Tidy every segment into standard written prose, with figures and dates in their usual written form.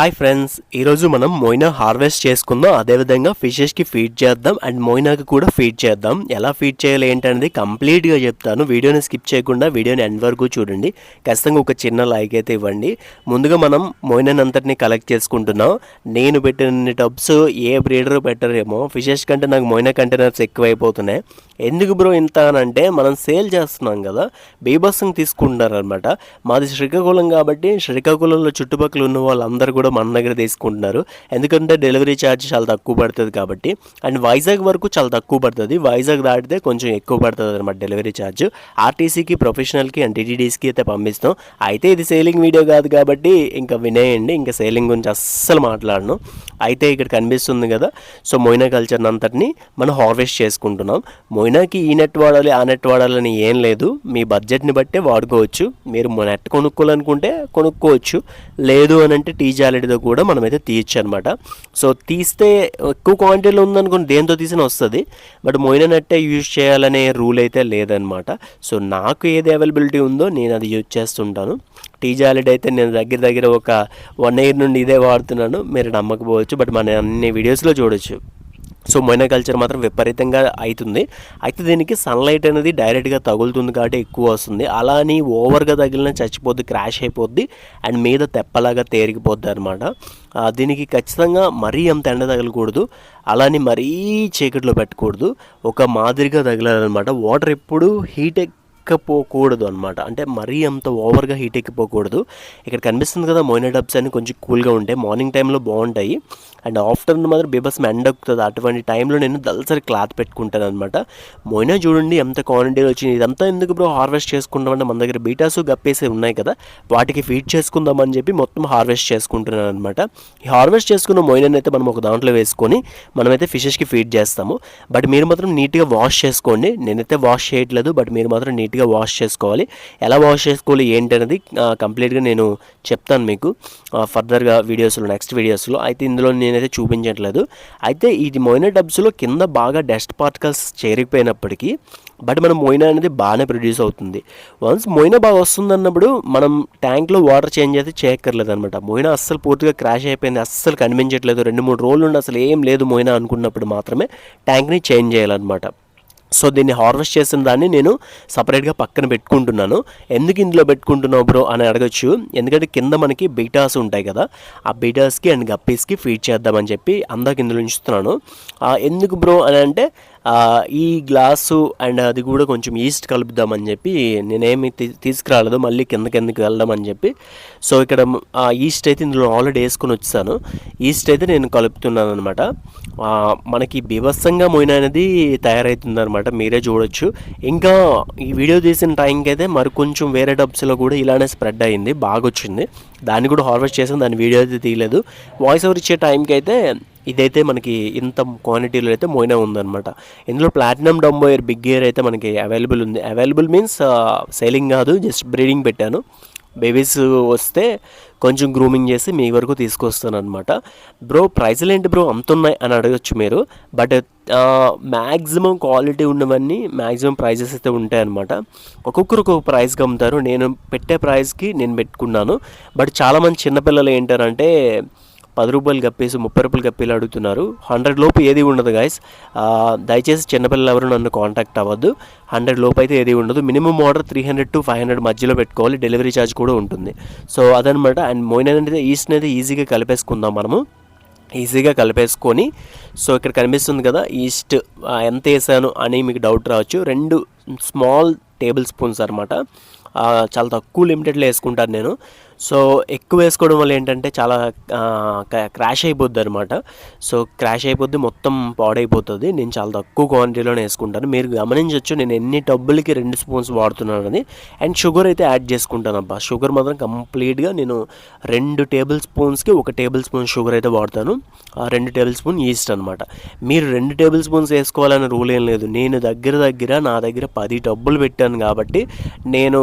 Hi friends, ఈరోజు మనం మొయినా harvest చేసుకుందాం. అదేవిధంగా ఫిషెస్కి ఫీడ్ చేద్దాం అండ్ మొయినాకి కూడా ఫీడ్ చేద్దాం. ఎలా ఫీడ్ చేయాలి ఏంటనేది కంప్లీట్గా చెప్తాను. వీడియోని స్కిప్ చేయకుండా వీడియోని ఎండ్ వరకు చూడండి. ఖచ్చితంగా ఒక చిన్న లైక్ అయితే ఇవ్వండి. ముందుగా మనం మొయినాని అంతటిని కలెక్ట్ చేసుకుంటున్నాం. నేను పెట్టిన టబ్స్ ఏ బ్రీడర్ పెట్టరేమో. ఫిషెస్ కంటే నాకు మొయినా కంటైనర్స్ ఎక్కువైపోతున్నాయి. ఎందుకు బ్రో ఇంత అని అంటే, మనం సేల్ చేస్తున్నాం కదా, బీభత్సంగా తీసుకుంటున్నారనమాట. మాది శ్రీకాకుళం కాబట్టి శ్రీకాకుళంలో చుట్టుపక్కల ఉన్న వాళ్ళందరూ కూడా మన దగ్గర తీసుకుంటున్నారు. ఎందుకంటే డెలివరీ ఛార్జ్ చాలా తక్కువ పడుతుంది కాబట్టి. అండ్ వైజాగ్ వరకు చాలా తక్కువ పడుతుంది. వైజాగ్ దాటితే కొంచెం ఎక్కువ పడుతుంది అనమాట డెలివరీ ఛార్జ్. ఆర్టీసీకి, ప్రొఫెషనల్కి అండ్ టీటీడీస్కి అయితే పంపిస్తాం. అయితే ఇది సేలింగ్ వీడియో కాదు కాబట్టి ఇంకా వినేయండి. ఇంకా సేలింగ్ గురించి అస్సలు మాట్లాడను. అయితే ఇక్కడ కనిపిస్తుంది కదా, సో మొయినా కల్చర్ని అంతటిని మనం హార్వెస్ట్ చేసుకుంటున్నాం. మొయినాకి ఈ నెట్ వాడాలి ఆ నెట్ వాడాలని ఏం లేదు. మీ బడ్జెట్ని బట్టే వాడుకోవచ్చు. మీరు నెట్ కొనుక్కోవాలనుకుంటే కొనుక్కోవచ్చు. లేదు అని అంటే టీ జాలిడితో కూడా మనమైతే తీయచ్చు అనమాట. సో తీస్తే ఎక్కువ క్వాంటిటీలో ఉందనుకుని దేంతో తీసినా వస్తుంది. బట్ మొయినా నెట్టే యూజ్ చేయాలనే రూల్ అయితే లేదనమాట. సో నాకు ఏది అవైలబిలిటీ ఉందో నేను అది యూజ్ చేస్తుంటాను. టీ జాలిడ్ అయితే నేను దగ్గర ఒక 1 year నుండి ఇదే వాడుతున్నాను. మీరు నమ్మకపోవచ్చు, బట్ మన అన్ని వీడియోస్లో చూడొచ్చు. సో మొయినా కల్చర్ మాత్రం విపరీతంగా అవుతుంది. అయితే దీనికి సన్లైట్ అనేది డైరెక్ట్గా తగులుతుంది కాబట్టి ఎక్కువ వస్తుంది. అలా అని ఓవర్గా తగిలిన చచ్చిపోద్ది, క్రాష్ అయిపోద్ది అండ్ మీద తెప్పలాగా తేరిగిపోద్ది అనమాట. దీనికి ఖచ్చితంగా మరీ అంత ఎండ తగలకూడదు, అలాని మరీ చీకట్లో పెట్టకూడదు. ఒక మాదిరిగా తగలాలన్నమాట. వాటర్ ఎప్పుడు హీట్ ఎక్కిపోకూడదు అనమాట. అంటే మరీ అంత ఓవర్గా హీట్ ఎక్కిపోకూడదు. ఇక్కడ కనిపిస్తుంది కదా, మొయినా డబ్స్ అన్ని కొంచెం కూల్గా ఉంటాయి. మార్నింగ్ టైంలో బాగుంటాయి అండ్ ఆఫ్టర్నూన్ మాత్రం బీభత్సం ఎండ ఎక్కుతుంది. అటువంటి టైంలో నేను దల్సరి క్లాత్ పెట్టుకుంటాను అనమాట. మొయినా చూడండి ఎంత క్వాంటిటీలో వచ్చింది. ఇదంతా ఎందుకు బ్రో హార్వెస్ట్ చేసుకుంటామంటే, మన దగ్గర బీటాసు గప్పేసి ఉన్నాయి కదా, వాటికి ఫీడ్ చేసుకుందామని చెప్పి మొత్తం హార్వెస్ట్ చేసుకుంటున్నాను అనమాట. ఈ హార్వెస్ట్ చేసుకున్న మొయినాని అయితే మనం ఒక దాంట్లో వేసుకొని మనమైతే ఫిషెస్కి ఫీడ్ చేస్తాము. బట్ మీరు మాత్రం నీట్గా వాష్ చేసుకోండి. నేనైతే వాష్ చేయట్లేదు, బట్ మీరు మాత్రం నీట్గా వాష్ చేసుకోవాలి. ఎలా వాష్ చేసుకోవాలి ఏంటి అనేది కంప్లీట్గా నేను చెప్తాను మీకు ఫర్దర్గా వీడియోస్లో, నెక్స్ట్ వీడియోస్లో. అయితే ఇందులో నేనైతే చూపించట్లేదు. అయితే ఇది మొయినా డబ్స్లో కింద బాగా డస్ట్ పార్టికల్స్ చేరిపోయినప్పటికీ బట్ మనం మొయినా అనేది బాగానే ప్రొడ్యూస్ అవుతుంది. వన్స్ మొయినా బాగా వస్తుంది అన్నప్పుడు మనం ట్యాంక్లో వాటర్ చేంజ్ అయితే చేయక్కర్లేదు అనమాట. మొయినా అస్సలు పూర్తిగా క్రాష్ అయిపోయింది, అస్సలు కనిపించట్లేదు, 2-3 రోజులు ఉండి అసలు ఏం లేదు మొయినా అనుకున్నప్పుడు మాత్రమే ట్యాంక్ని చేంజ్ చేయాలన్నమాట. సో దీన్ని హార్వెస్ట్ చేసిన దాన్ని నేను సపరేట్గా పక్కన పెట్టుకుంటున్నాను. ఎందుకు ఇందులో పెట్టుకుంటున్నావు బ్రో అని అడగచ్చు. ఎందుకంటే కింద మనకి బీటాస్ ఉంటాయి కదా, ఆ బీటాస్కి అండ్ గప్పీస్కి ఫీడ్ చేద్దామని చెప్పి అందరికి ఇందులో ఉంచుతున్నాను. ఎందుకు బ్రో అని అంటే, ఈ గ్లాసు అండ్ అది కూడా కొంచెం ఈస్ట్ కలుపుదామని చెప్పి నేనేమి తీసుకురాలేదు, మళ్ళీ కిందకి వెళ్దాం అని చెప్పి. సో ఇక్కడ ఈస్ట్ అయితే ఇందులో ఆల్రెడీ వేసుకొని వచ్చాను. ఈస్ట్ అయితే నేను కలుపుతున్నాను అనమాట. మనకి బీభత్సంగా మొయినా అనేది తయారవుతుంది అనమాట, మీరే చూడొచ్చు. ఇంకా ఈ వీడియో తీసిన టైంకి అయితే మరి కొంచెం వేరే డబ్స్లో కూడా ఇలానే స్ప్రెడ్ అయింది, బాగా వచ్చింది. దాన్ని కూడా హార్వెస్ట్ చేసాను, దాని వీడియో అయితే తీయలేదు. వాయిస్ ఓవర్ ఇచ్చే టైంకి అయితే ఇదైతే మనకి ఇంత క్వాంటిటీలో అయితే మొయినా ఉందన్నమాట. ఇందులో ప్లాటినం డంబోయర్ బిగ్ ఇయర్ అయితే మనకి అవైలబుల్ ఉంది. అవైలబుల్ మీన్స్ సేలింగ్ కాదు, జస్ట్ బ్రీడింగ్ పెట్టాను. బేబీస్ వస్తే కొంచెం గ్రూమింగ్ చేసి మీ వరకు తీసుకొస్తాను అనమాట. బ్రో ప్రైజులు ఏంటి బ్రో అంత ఉన్నాయి అని అడగచ్చు మీరు. బట్ మ్యాక్సిమం క్వాలిటీ ఉన్నవన్నీ మ్యాక్సిమం ప్రైజెస్ అయితే ఉంటాయన్నమాట. ఒక్కొక్కరు ఒక్కొక్క ప్రైస్కి అమ్ముతారు. నేను పెట్టే ప్రైస్కి నేను పెట్టుకున్నాను. బట్ చాలామంది చిన్నపిల్లలు ఏంటారంటే 10 రూపాయలు కప్పేసి 30 రూపాయలు కప్పేలా అడుగుతున్నారు. 100 లోపు ఏది ఉండదు గైస్. దయచేసి చిన్నపిల్లలు ఎవరు నన్ను కాంటాక్ట్ అవ్వద్దు. 100 లోపు అయితే ఏది ఉండదు. మినిమం ఆర్డర్ 300 to 500 మధ్యలో పెట్టుకోవాలి. డెలివరీ ఛార్జ్ కూడా ఉంటుంది. సో అదనమాట. అండ్ మొయినా అనేది ఈస్ట్ని అయితే ఈజీగా కలిపేసుకుందాం మనము. ఈజీగా కలిపేసుకొని, సో ఇక్కడ కనిపిస్తుంది కదా ఈస్ట్ ఎంత వేసాను అని మీకు డౌట్ రావచ్చు. 2 స్మాల్ టేబుల్ స్పూన్స్ అనమాట. చాలా తక్కువ లిమిటెడ్లో వేసుకుంటాను నేను. సో ఎక్కువ వేసుకోవడం వల్ల ఏంటంటే చాలా క్రాష్ అయిపోద్ది అనమాట. సో క్రాష్ అయిపోద్ది, మొత్తం పాడైపోతుంది. నేను చాలా తక్కువ క్వాంటిటీలోనే వేసుకుంటాను. మీరు గమనించవచ్చు నేను ఎన్ని టబ్బులకి 2 స్పూన్స్ వాడుతున్నానని. అండ్ షుగర్ అయితే యాడ్ చేసుకుంటాను అబ్బా. షుగర్ మాత్రం కంప్లీట్గా నేను 2 టేబుల్ స్పూన్స్కి 1 టేబుల్ స్పూన్ షుగర్ అయితే వాడతాను. 2 టేబుల్ స్పూన్ ఈస్ట్ అనమాట. మీరు 2 టేబుల్ స్పూన్స్ వేసుకోవాలనే రూల్ ఏం లేదు. నేను నా దగ్గర 10 టబ్బులు పెట్టాను కాబట్టి నేను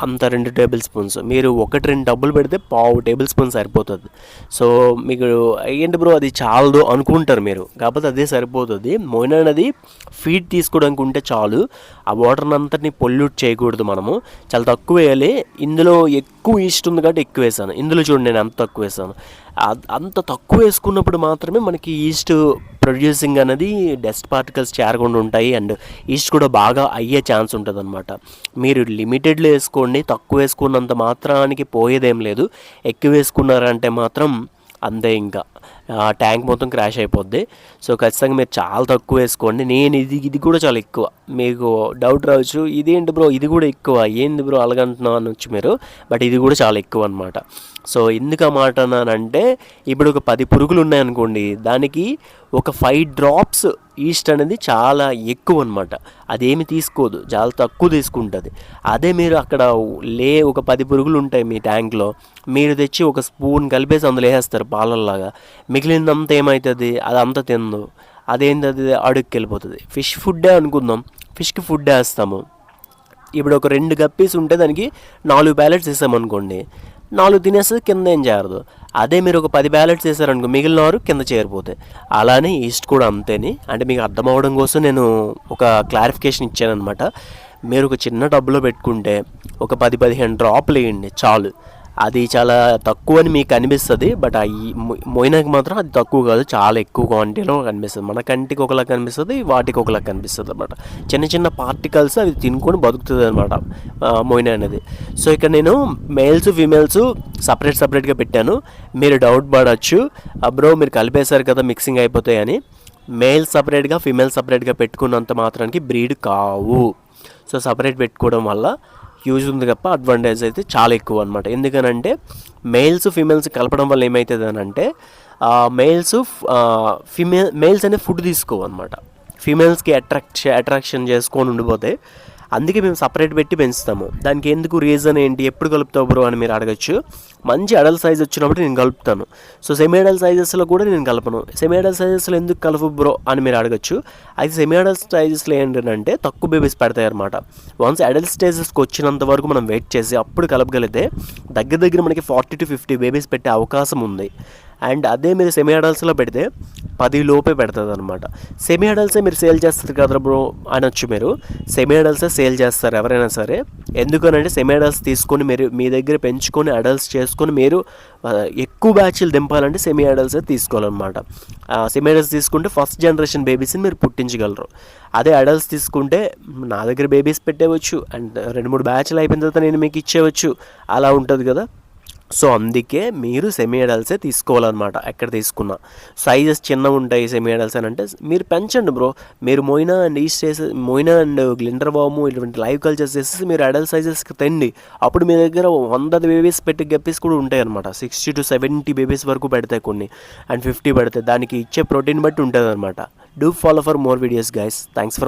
అంత 2 టేబుల్ స్పూన్స్. మీరు 1-2 టబ్బులు పెడితే 1/2 టేబుల్ స్పూన్ సరిపోతుంది. సో మీకు ఏంటి బ్రో అది చాలదు అనుకుంటారు మీరు, కాకపోతే అదే సరిపోతుంది. మొయినా అనేది ఫీడ్ తీసుకోవడానికి ఉంటే చాలు. ఆ వాటర్ని అంతటిని పొల్యూట్ చేయకూడదు. మనము చాలా తక్కువ వేయాలి. ఇందులో ఎక్కువ ఎక్కువ ఈస్ట్ ఉంది కాబట్టి ఎక్కువ వేసాను. ఇందులో చూడండి నేను ఎంత తక్కువ వేసాను. అంత తక్కువ వేసుకున్నప్పుడు మాత్రమే మనకి ఈస్ట్ ప్రొడ్యూసింగ్ అనేది డస్ట్ పార్టికల్స్ చేరకుండా ఉంటాయి అండ్ ఈస్ట్ కూడా బాగా అయ్యే ఛాన్స్ ఉంటుంది అనమాట. మీరు లిమిటెడ్లో వేసుకోండి, తక్కువ వేసుకున్నంత మాత్రానికి పోయేదేం లేదు. ఎక్కువ వేసుకున్నారంటే మాత్రం అంతే, ఇంకా ట్యాంక్ మొత్తం క్రాష్ అయిపోద్ది. సో ఖచ్చితంగా మీరు చాలా తక్కువ వేసుకోండి. నేను ఇది కూడా చాలా ఎక్కువ. మీకు డౌట్ రావచ్చు, ఇదేంటి బ్రో ఇది కూడా ఎక్కువ, ఏంది బ్రో అలాగంటున్నావు అనొచ్చు మీరు, బట్ ఇది కూడా చాలా ఎక్కువ అనమాట. సో ఎందుకు ఆ మాట అన్నానంటే, ఇప్పుడు ఒక 10 పురుగులు ఉన్నాయనుకోండి, దానికి ఒక 5 డ్రాప్స్ ఈస్ట్ అనేది చాలా ఎక్కువ అనమాట. అదేమి తీసుకోదు, చాలా తక్కువ తీసుకుంటుంది. అదే మీరు అక్కడ ఒక 10 పురుగులు ఉంటాయి మీ ట్యాంక్లో, మీరు తెచ్చి ఒక స్పూన్ కలిపేసి అందులో వేసేస్తారు పాలల్లాగా, మిగిలినంత ఏమవుతుంది, అదంతా తిందు, అదేంటది అడుగుకి వెళ్ళిపోతుంది. ఫిష్ ఫుడ్డే అనుకుందాం, ఫిష్కి ఫుడ్ వేస్తాము. ఇప్పుడు ఒక 2 గప్పీస్ ఉంటే దానికి 4 ప్యాలెట్స్ వేసామనుకోండి, 4 తినేస్తుంది, కింద ఏం చేరదు. అదే మీరు ఒక 10 ప్యాలెట్స్ వేసారనుకో, మిగిలిన వారు కింద చేరిపోతాయి. అలానే ఈస్ట్ కూడా అంతేని. అంటే మీకు అర్థం అవ్వడం కోసం నేను ఒక క్లారిఫికేషన్ ఇచ్చానమాట. మీరు ఒక చిన్న టబ్లో పెట్టుకుంటే ఒక 10-15 డ్రాప్లు వేయండి చాలు. అది చాలా తక్కువ అని మీకు అనిపిస్తుంది, బట్ మొయినాకి మాత్రం అది తక్కువ కాదు, చాలా ఎక్కువ క్వాంటిటీలో కనిపిస్తుంది. మన కంటికి ఒకలా కనిపిస్తుంది, వాటికి ఒకలా కనిపిస్తుంది అనమాట. చిన్న చిన్న పార్టికల్స్ అవి తినుకొని బతుకుతుంది అనమాట మొయినా అనేది. సో ఇక్కడ నేను మేల్స్ ఫీమేల్స్ సపరేట్గా పెట్టాను. మీరు డౌట్ పడవచ్చు, బ్రో మీరు కలిపేశారు కదా మిక్సింగ్ అయిపోతాయి అని. మేల్ సపరేట్గా ఫీమేల్ సపరేట్గా పెట్టుకున్నంత మాత్రానికి బ్రీడ్ కావు. సో సపరేట్ పెట్టుకోవడం వల్ల యూజ్ ఉంది తప్ప అడ్వాంటేజ్ అయితే చాలా ఎక్కువ అనమాట. ఎందుకనంటే మేల్స్ ఫీమేల్స్ కలపడం వల్ల ఏమవుతుంది అని అంటే, మేల్స్ అనే ఫుడ్ తీసుకోవన్నమాట, ఫీమేల్స్కి అట్రాక్షన్ చేసుకొని ఉండిపోతే. అందుకే మేము సపరేట్ పెట్టి పెంచుతాము. దానికి ఎందుకు రీజన్ ఏంటి, ఎప్పుడు కలుపుతావు బ్రో అని మీరు అడగచ్చు. మంచి అడల్ట్ సైజ్ వచ్చినప్పుడు నేను కలుపుతాను. సో సెమీ అడల్ట్ సైజెస్లో కూడా నేను కలపను. సెమీ అడల్ట్ సైజెస్లో ఎందుకు కలుపు బ్రో అని మీరు అడగచ్చు. అయితే సెమీ అడల్ట్ సైజెస్లో ఏంటంటే తక్కువ బేబీస్ పెడతాయి అనమాట. వన్స్ అడల్ట్ స్టేజెస్కి వచ్చినంత వరకు మనం వెయిట్ చేసి అప్పుడు కలపగలిగితే దగ్గర మనకి 40 to 50 బేబీస్ పెట్టే అవకాశం ఉంది. అండ్ అదే మీరు సెమీ అడల్ట్స్లో పెడితే 10 లోపే పెడుతుంది అనమాట. సెమీ అడల్ట్సే మీరు సేల్ చేస్తారు కదా బ్రో అనొచ్చు. మీరు సెమీ అడల్ట్సే సేల్ చేస్తారు ఎవరైనా సరే. ఎందుకనంటే సెమీ అడల్ట్స్ తీసుకొని మీరు మీ దగ్గర పెంచుకొని అడల్ట్స్ చేసుకొని మీరు ఎక్కువ బ్యాచ్లు దింపాలంటే సెమీ అడల్ట్సే తీసుకోవాలన్నమాట. సెమీ అడల్ట్స్ తీసుకుంటే ఫస్ట్ జనరేషన్ బేబీస్ని మీరు పుట్టించగలరు. అదే అడల్ట్స్ తీసుకుంటే నా దగ్గర బేబీస్ పెట్టేవచ్చు అండ్ 2-3 బ్యాచ్లు అయిపోయిన తర్వాత నేను మీకు ఇచ్చేవచ్చు, అలా ఉంటుంది కదా. సో అందుకే మీరు సెమీ అడల్ట్సే తీసుకోవాలన్నమాట. ఎక్కడ తీసుకున్నా సైజెస్ చిన్నగా ఉంటాయి సెమీ అడల్ట్స్ అని అంటే మీరు పెంచండి బ్రో. మీరు మొయినా అండ్ గ్లిండర్ వాము ఇటువంటి లైవ్ కల్చర్స్ చేసేసి మీరు అడల్ట్ సైజెస్కి తెండి. అప్పుడు మీ దగ్గర 100 బేబీస్ పెట్టి గప్పీస్ కూడా ఉంటాయి అనమాట. 60 to 70 బేబీస్ వరకు పెడతాయి కొన్ని, అండ్ 50 పెడతాయి. దానికి ఇచ్చే ప్రోటీన్ బట్టి ఉంటుంది అనమాట. Do follow for more videos guys. Thanks for